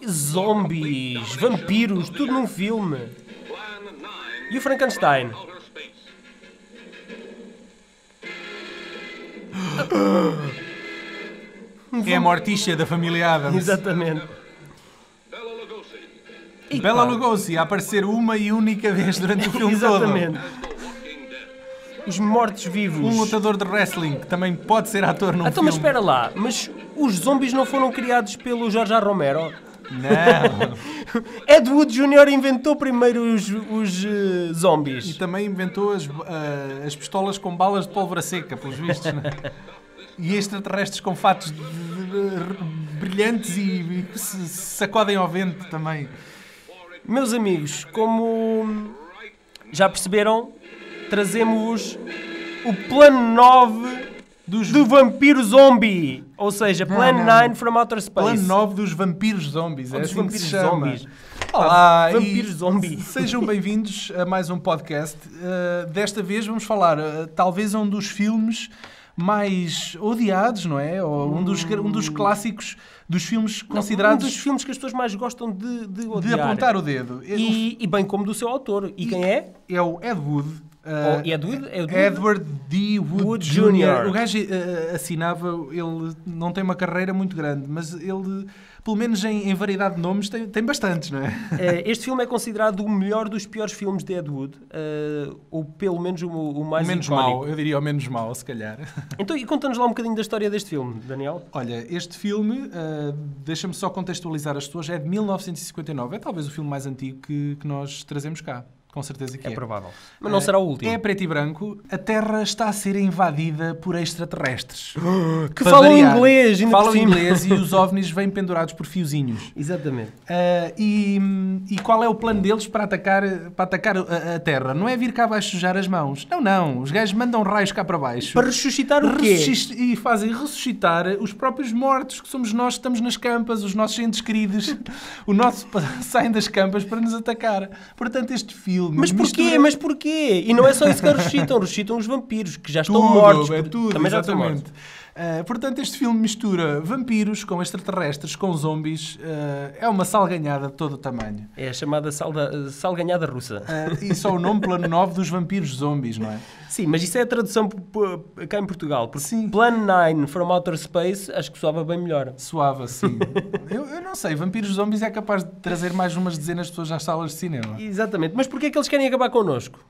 Zombies, vampiros, tudo num filme. E o Frankenstein? É a morticha da família Addams. Exatamente. Bela Lugosi a aparecer uma e única vez durante o filme Exatamente. todo. Os mortos-vivos. Um lutador de wrestling que também pode ser ator num Então, filme. mas espera lá. Mas os zombies não foram criados pelo George R. Romero? Não. Ed Wood Jr. inventou primeiro os E zombies. também inventou as pistolas com balas de pólvora seca, pelos vistos, não é? E extraterrestres com fatos brilhantes e que se sacodem ao vento também. Meus amigos, como já perceberam, trazemos o plano 9 do vampiro zombie. Ou seja, Plan 9 from Outer Space. Plano 9 dos vampiros zombies. Ou É dos assim que vampiros se chama. zombies. Olá, Vampiros zombies. Sejam bem-vindos a mais um podcast. Desta vez vamos falar, talvez, um dos filmes mais odiados, não é? Ou um dos clássicos dos filmes considerados... Um dos filmes que as pessoas mais gostam de odiar. De apontar o dedo. E bem como do seu autor. E quem é? É o Ed Wood. Edward D. Wood Jr. O gajo assinava, ele não tem uma carreira muito grande, mas ele, pelo menos em variedade de nomes, tem bastantes, não é? Este filme é considerado o melhor dos piores filmes de Ed Wood, ou pelo menos o mais menos icónico. mau, eu diria o menos mau, se calhar. Então, e conta-nos lá um bocadinho da história deste filme, Daniel. Olha, este filme, deixa-me só contextualizar as pessoas, é de 1959, é talvez o filme mais antigo que nós trazemos cá. Com certeza que é. É provável. Mas não será o último. É preto e branco. A Terra está a ser invadida por extraterrestres. Que falam inglês, ainda falam por cima. inglês e os ovnis vêm pendurados por fiozinhos. Exatamente. E qual é o plano deles para atacar a Terra? Não é vir cá abaixo sujar as mãos. Não. Os gajos mandam raios cá para baixo. Para ressuscitar o quê? E fazem ressuscitar os próprios mortos, que somos nós que estamos nas campas, os nossos entes queridos. O nosso saem das campas para nos atacar. Portanto, este filme... Mas porquê? Mas porquê? E não é só isso que ressuscitam os vampiros, que já estão tudo, mortos. É tudo, também já exatamente. estão mortos. Portanto, este filme mistura vampiros com extraterrestres, com zombies. É uma salganhada de todo o tamanho. É a chamada salganhada russa. E só o nome plano 9 dos vampiros zombies, não é? Sim, mas isso é a tradução cá em Portugal. Porque Sim. Plan 9 from Outer Space acho que soava bem melhor. Soava, sim. eu não sei, vampiros zombies é capaz de trazer mais umas dezenas de pessoas às salas de cinema. Exatamente. Mas porquê é que eles querem acabar connosco?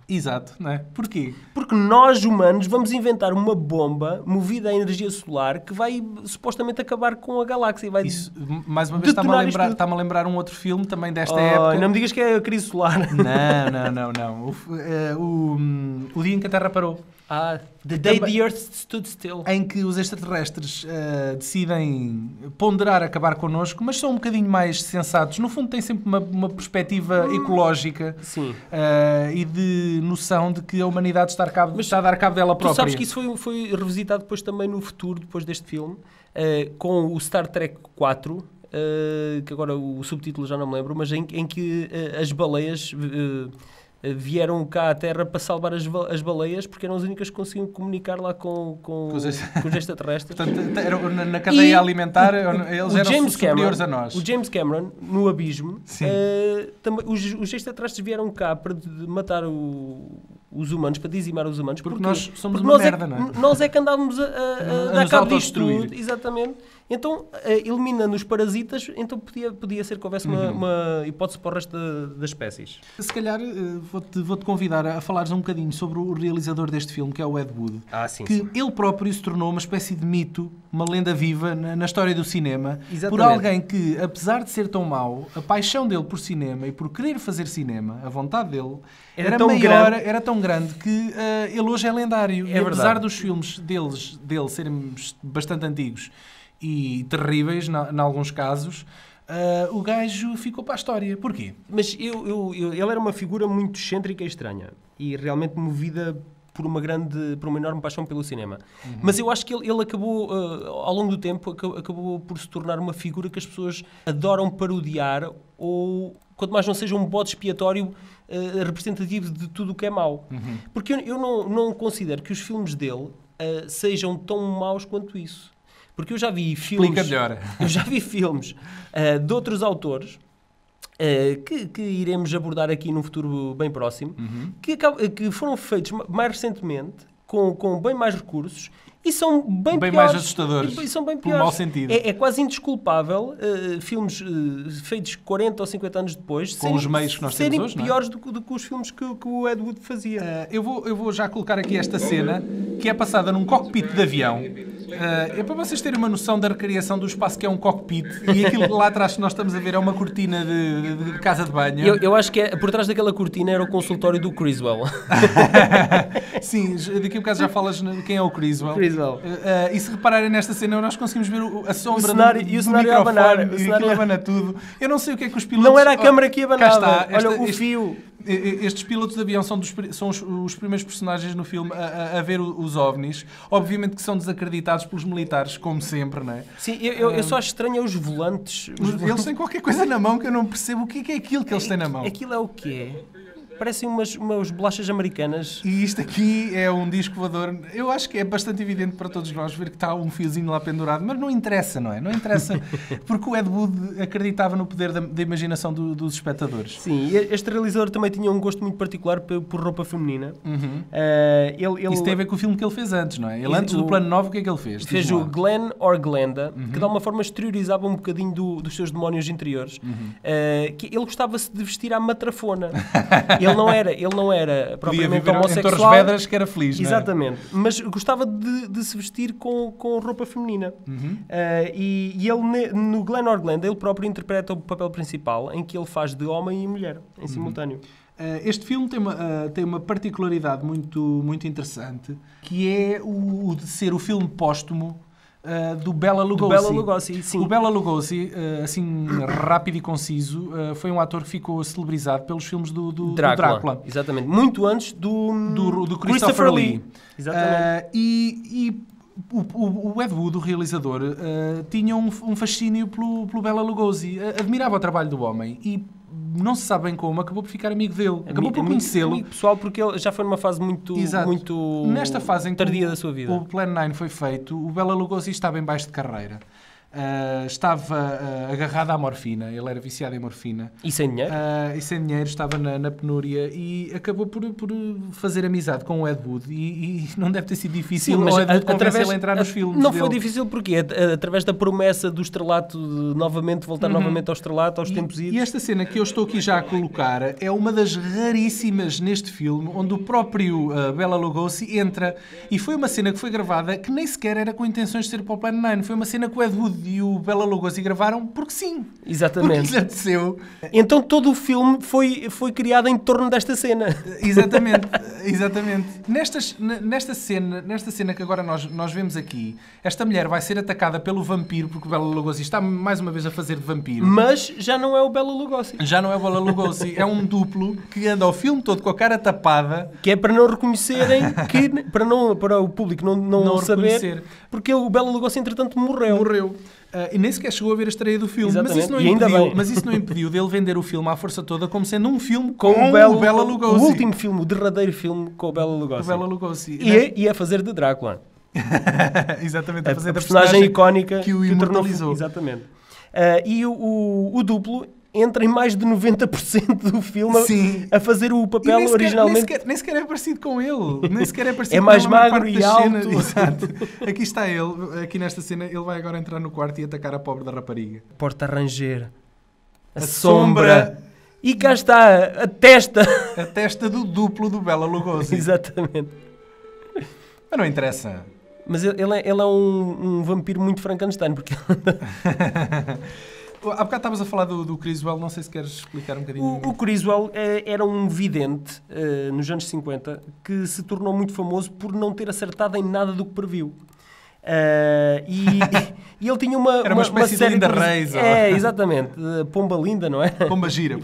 Exato, não é? Porquê? Porque nós, humanos, vamos inventar uma bomba movida à energia solar que vai supostamente acabar com a galáxia. Vai Isso, mais uma vez, está-me a lembrar um outro filme também desta época. Não me digas que é a crise solar. Não. O dia em que a Terra parou. The Day the Earth Stood Still. Em que os extraterrestres decidem ponderar acabar connosco, mas são um bocadinho mais sensatos. No fundo, têm sempre uma perspectiva ecológica. Sim. E de noção de que a humanidade está a dar cabo dela própria. Tu sabes que isso foi revisitado depois também no futuro, depois deste filme, com o Star Trek 4, que agora o subtítulo já não me lembro, mas em que as baleias... vieram cá à Terra para salvar as baleias porque eram as únicas que conseguiam comunicar lá com os extraterrestres. Portanto, na cadeia alimentar, eles eram superiores a nós. O James Cameron, no Abismo, também, os extraterrestres vieram cá para matar os humanos, para dizimar os humanos. Porque nós somos porque uma merda, não é? Nós é que andávamos a dar cabo disto tudo. Exatamente. Então, eliminando os parasitas, então podia ser que houvesse uma hipótese para o resto das espécies. Se calhar vou-te convidar a falares um bocadinho sobre o realizador deste filme, que é o Ed Wood. Sim, que sim. ele próprio se tornou uma espécie de mito, uma lenda viva na história do cinema. Exatamente. Por alguém que, apesar de ser tão mau, a paixão dele por cinema e por querer fazer cinema, a vontade dele, era tão grande que ele hoje é lendário. E apesar dos filmes dele serem bastante antigos e terríveis, em alguns casos, o gajo ficou para a história. Porquê? Mas ele era uma figura muito excêntrica e estranha. E realmente movida por uma enorme paixão pelo cinema. Mas eu acho que ele acabou, ao longo do tempo, acabou por se tornar uma figura que as pessoas adoram parodiar ou, quanto mais não seja um bode expiatório representativo de tudo o que é mau. Porque eu não considero que os filmes dele sejam tão maus quanto isso. Porque eu já vi filmes... Explica melhor. Eu já vi filmes de outros autores que iremos abordar aqui num futuro bem próximo, que foram feitos mais recentemente, com bem mais recursos, e são bem piores, mais assustadores, e são bem pelo mau sentido. É quase indesculpável filmes feitos 40 ou 50 anos depois com os meios que nós temos hoje, serem piores do que os filmes que o Ed Wood fazia. Eu vou já colocar aqui esta cena, que é passada num cockpit de avião. É para vocês terem uma noção da recriação do espaço que é um cockpit, e aquilo lá atrás que nós estamos a ver é uma cortina de casa de banho. Eu acho que por trás daquela cortina era o consultório do Criswell. Sim, daqui a bocado já falas quem é o Criswell. E se repararem nesta cena, nós conseguimos ver a sombra do cenário a abanar. O cenário abana tudo. Eu não sei o que é que os pilotos... Não era a câmara que abanava. Cá está. Olha, o fio... Estes pilotos de avião são os primeiros personagens no filme a ver os OVNIs. Obviamente que são desacreditados pelos militares, como sempre, não é? Sim, eu só acho estranho os volantes. Eles têm qualquer coisa na mão que eu não percebo o que é aquilo que eles têm na mão. Aquilo é o quê? Parecem umas bolachas americanas. E isto aqui é um disco voador. Eu acho que é bastante evidente para todos nós ver que está um fiozinho lá pendurado, mas não interessa, não é? Não interessa, porque o Ed Wood acreditava no poder da imaginação dos espectadores. Sim, este realizador também tinha um gosto muito particular por roupa feminina. Isso tem a ver com o filme que ele fez antes, não é? Ele antes do Plano 9, o que é que ele fez? Fez o Glenn or Glenda, que de alguma forma exteriorizava um bocadinho dos seus demónios interiores. Que ele gostava-se de vestir à matrafona. Ele não era propriamente homossexual. Em Torres Vedras que era feliz, não é? Exatamente. Mas gostava de se vestir com roupa feminina. E ele, no Glenn or Glenda, ele próprio interpreta o papel principal, em que ele faz de homem e mulher, em simultâneo. Este filme tem uma particularidade muito, muito interessante, que é o de ser o filme póstumo do Bela Lugosi. Sim. O Bela Lugosi, assim rápido e conciso, foi um ator que ficou celebrizado pelos filmes do Drácula. Exatamente. Muito antes do Christopher Lee. Exatamente. O Ed Wood, o realizador, tinha um fascínio pelo Bela Lugosi. Admirava o trabalho do homem e não se sabe bem como, acabou por ficar amigo dele. Acabou por conhecê-lo. Amigo pessoal, porque ele já foi numa fase muito nesta fase em que tardia da sua vida. O Plan 9 foi feito, o Bela Lugosi estava em baixo de carreira. Estava agarrado à morfina, ele era viciado em morfina. E sem dinheiro? Estava na penúria e acabou por fazer amizade com o Ed Wood e não deve ter sido difícil. Sim, mas o Ed Wood convencê-lo a entrar nos filmes não dele. Foi difícil porque através da promessa do estrelato de novamente voltar novamente ao estrelato, aos tempos idos. E esta cena que eu estou aqui já a colocar é uma das raríssimas neste filme onde o próprio Bela Lugosi entra, e foi uma cena que foi gravada que nem sequer era com intenções de ser para o Plan 9. Foi uma cena que o Ed Wood e o Bela Lugosi gravaram porque sim. Exatamente. Porque lhe apeteceu. Então todo o filme foi criado em torno desta cena. Exatamente. Nesta cena que agora nós vemos aqui, esta mulher vai ser atacada pelo vampiro, porque o Bela Lugosi está mais uma vez a fazer de vampiro. Mas já não é o Bela Lugosi. Já não é o Bela Lugosi. É um duplo que anda ao filme todo com a cara tapada. Que é para não reconhecerem, para o público não saber, reconhecer. Porque o Bela Lugosi entretanto morreu. E nem sequer chegou a ver a estreia do filme. Mas isso não impediu dele vender o filme à força toda como sendo um filme com o Bela Lugosi. O último filme, o derradeiro filme com o Bela Lugosi. E a fazer de Drácula. Exatamente, a fazer a personagem icónica que o imortalizou. Exatamente. E o duplo entra em mais de 90% do filme a fazer o papel originalmente. Nem sequer é parecido com ele. Nem sequer é parecido é com mais ele. magro e alto. Exato. Aqui está ele. Aqui nesta cena ele vai agora entrar no quarto e atacar a pobre da rapariga. Porta a ranger. A sombra. E cá está a testa. A testa do duplo do Bela Lugosi. Exatamente. Mas não interessa. Mas ele é um vampiro muito Frankenstein, porque... Há bocado estavas a falar do Criswell, não sei se queres explicar um bocadinho. O Criswell era um vidente nos anos 50 que se tornou muito famoso por não ter acertado em nada do que previu. E ele tinha era uma espécie de Linda Reis. Exatamente. Pomba Linda, não é? Pomba Gira.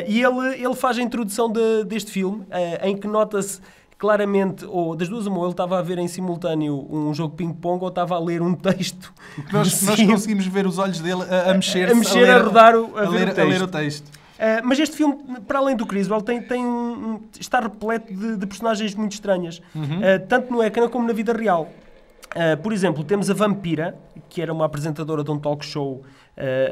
E ele faz a introdução deste filme, em que nota-se claramente, ou das duas uma, ele estava a ver em simultâneo um jogo de ping-pong ou estava a ler um texto. Nós conseguimos ver os olhos dele a mexer, a rodar a ler o texto. Mas este filme, para além do Criswell, está repleto de personagens muito estranhas, tanto no ecrã como na vida real. Por exemplo, temos a Vampira, que era uma apresentadora de um talk show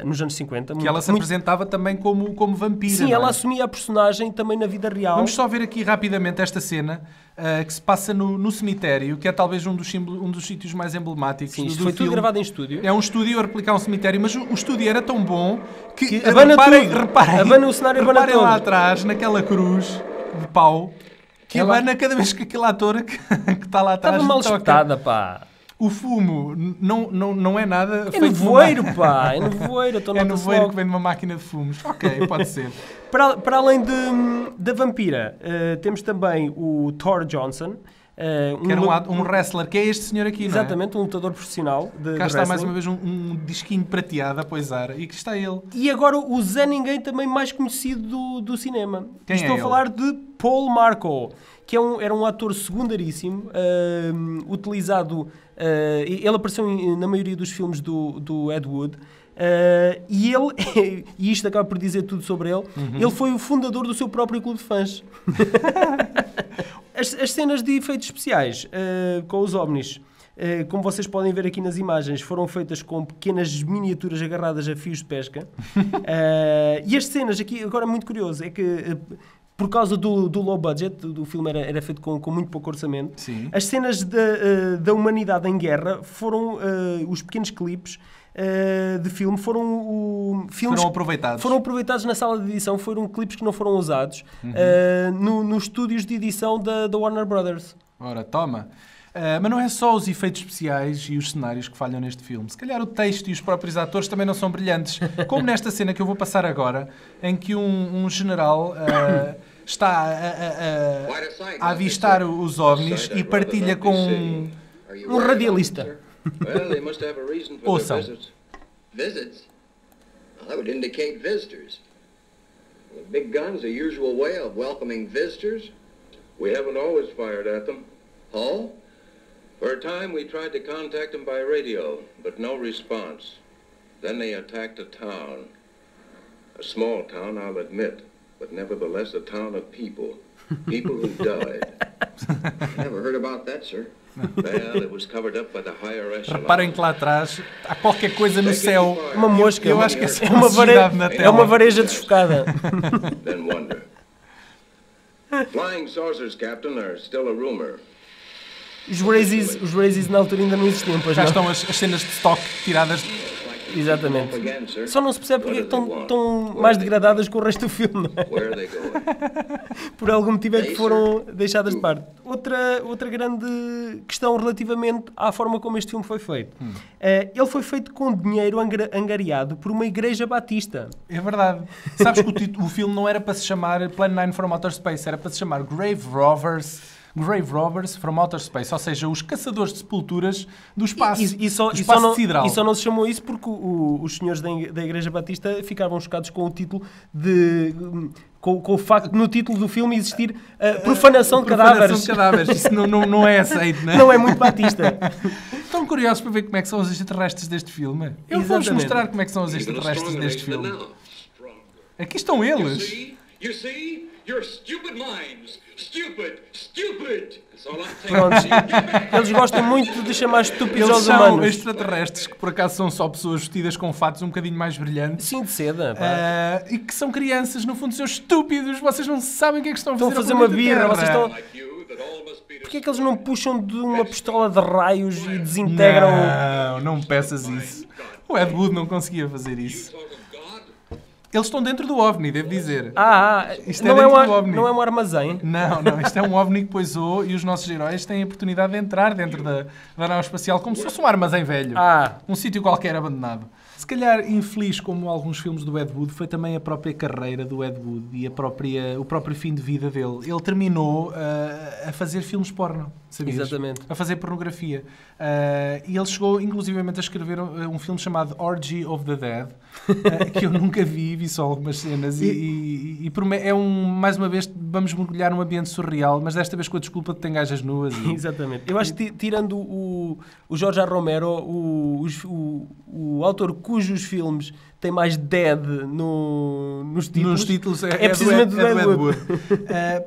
nos anos 50. Que ela se apresentava também como vampira. Sim, ela assumia a personagem também na vida real. Vamos só ver aqui rapidamente esta cena que se passa no cemitério, que é talvez um dos sítios mais emblemáticos. Sim, isto foi tudo gravado em estúdio. É um estúdio a replicar um cemitério, mas o estúdio era tão bom que abana o cenário, reparem lá atrás, naquela cruz de pau, que abana cada vez que aquele ator que está lá atrás... Estava mal espetada, pá. O fumo não é nada... É nevoeiro, pá. É nevoeiro. É nevoeiro que vem de uma máquina de fumos. Ok, pode ser. Para além da Vampira, temos também o Thor Johnson. Que era um wrestler, que é este senhor aqui, não é? Exatamente, um lutador profissional de Cá está wrestling. mais uma vez um disquinho prateado a poisar. E aqui está ele. E agora o Zé Ninguém, também mais conhecido do cinema. Estou a falar de Paul Marco, que era um ator secundaríssimo, utilizado... ele apareceu na maioria dos filmes do Ed Wood. E ele, e isto acaba por dizer tudo sobre ele, ele foi o fundador do seu próprio clube de fãs. As cenas de efeitos especiais com os OVNIs, como vocês podem ver aqui nas imagens, foram feitas com pequenas miniaturas agarradas a fios de pesca. E as cenas aqui, agora muito curioso, é que por causa do low budget, do filme era feito com muito pouco orçamento. Sim. As cenas da humanidade em guerra foram os pequenos clipes de filme, foram aproveitados na sala de edição, foram clipes que não foram usados nos estúdios de edição da Warner Brothers. Ora, toma. Mas não é só os efeitos especiais e os cenários que falham neste filme. Se calhar o texto e os próprios atores também não são brilhantes. Como nesta cena que eu vou passar agora, em que um general está a avistar os OVNIs e partilha com um radialista. Ouçam. Visits? Well, that would indicate visitors. The big gun's the usual way of welcoming visitors. We haven't always fired at them. Oh? For a time we tried to contact them by radio, but no response. Then they attacked a town. A small town, I'll admit, but nevertheless a town of people. People who died. Never heard about that, sir. Well, it was covered up by the higher echelon. Reparem que lá atrás há qualquer coisa no céu. Uma mosca. Eu acho que é uma vareja desfocada. Then wonder. Flying saucers, Captain, are still a rumor. Os Razzies na altura ainda não existiam, pois já não? Estão as cenas de stock tiradas. Exatamente. Só não se percebe porque estão mais degradadas que o resto do filme, não é? Por algum motivo é que foram deixadas de parte. Outra grande questão relativamente à forma como este filme foi feito. Ele foi feito com dinheiro angariado por uma igreja batista. É verdade. Sabes que o filme não era para se chamar Plan 9 from Outer Space, era para se chamar Grave Robbers from Outer Space, ou seja, os caçadores de sepulturas do espaço, espaço sideral. E só não se chamou isso porque os senhores da Igreja Batista ficavam chocados com o título com o facto de no título do filme existir profanação de cadáveres. Isso não é aceito, não é? Não é muito batista. Estão curiosos para ver como é que são os extraterrestres deste filme? Eu vou-vos mostrar como é que são os extraterrestres deste filme. Aqui estão eles. You see? Your stupid minds. Stupid. Pronto. Eles gostam muito de chamar estúpidos aos humanos. humanos. Extraterrestres, que por acaso são só pessoas vestidas com fatos um bocadinho mais brilhantes. Sim, de seda. E que são crianças, no fundo, são estúpidos. Vocês não sabem o que é que estão a fazer. Estão a fazer uma birra. Vocês estão... Porquê é que eles não puxam de uma pistola de raios e desintegram... Não me peças isso. O Ed Wood não conseguia fazer isso. Eles estão dentro do OVNI, devo dizer. Isto não é um armazém? Não. Isto é um OVNI que poisou e os nossos heróis têm a oportunidade de entrar dentro da nave espacial como se fosse um armazém velho. Um sítio qualquer abandonado. Se calhar, infeliz como alguns filmes do Ed Wood, foi também a própria carreira do Ed Wood e o próprio fim de vida dele. Ele terminou a fazer filmes porno, sabias? Exatamente. A fazer pornografia. E ele chegou, inclusivamente, a escrever um filme chamado Orgy of the Dead, que eu nunca vi vi só algumas cenas e mais uma vez vamos mergulhar num ambiente surreal, mas desta vez com a desculpa de ter gajas nuas. Exatamente. Eu acho que tirando o Jorge A. Romero, o autor cujos filmes tem mais dead nos títulos é precisamente do Ed Wood.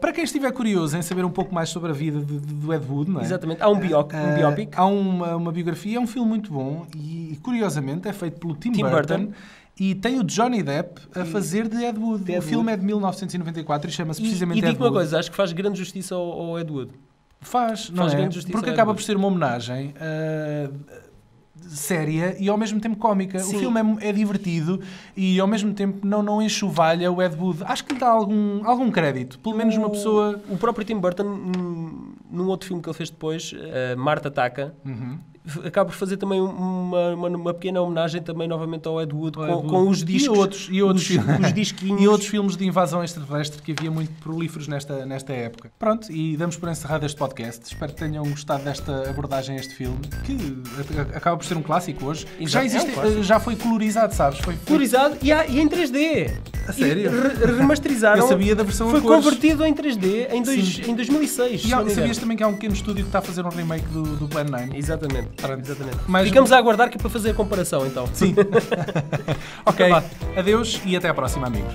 Para quem estiver curioso em saber um pouco mais sobre a vida do Ed Wood, não é? Exatamente. Há um biopic. Há uma biografia, é um filme muito bom e curiosamente é feito pelo Tim Burton. E tem o Johnny Depp a fazer de Ed Wood. O filme é de 1994 e chama-se precisamente Ed Wood. E digo uma coisa, acho que faz grande justiça ao Ed Wood. Faz grande justiça. Porque acaba por ser uma homenagem séria e ao mesmo tempo cómica. Sim. O filme é divertido e ao mesmo tempo não enxovalha o Ed Wood. Acho que lhe dá algum crédito. Pelo menos uma pessoa... O próprio Tim Burton, num outro filme que ele fez depois, Marte Ataca, acaba por fazer também uma pequena homenagem também novamente ao Ed Wood, com os discos e outros os disquinhos. E outros filmes de invasão extraterrestre que havia muito prolíferos nesta época. Pronto, e damos por encerrado este podcast. Espero que tenham gostado desta abordagem a este filme, que acaba por ser um clássico hoje. Já existe, já foi colorizado, sabes? Foi colorizado e em 3D. A sério? Remasterizaram. Eu sabia da versão Foi convertido em 3D em 2006. E sabias também que há um pequeno estúdio que está a fazer um remake do Plan 9? Exatamente. Mas ficamos a aguardar que é para fazer a comparação, então. Sim. Ok. Adeus e até à próxima, amigos.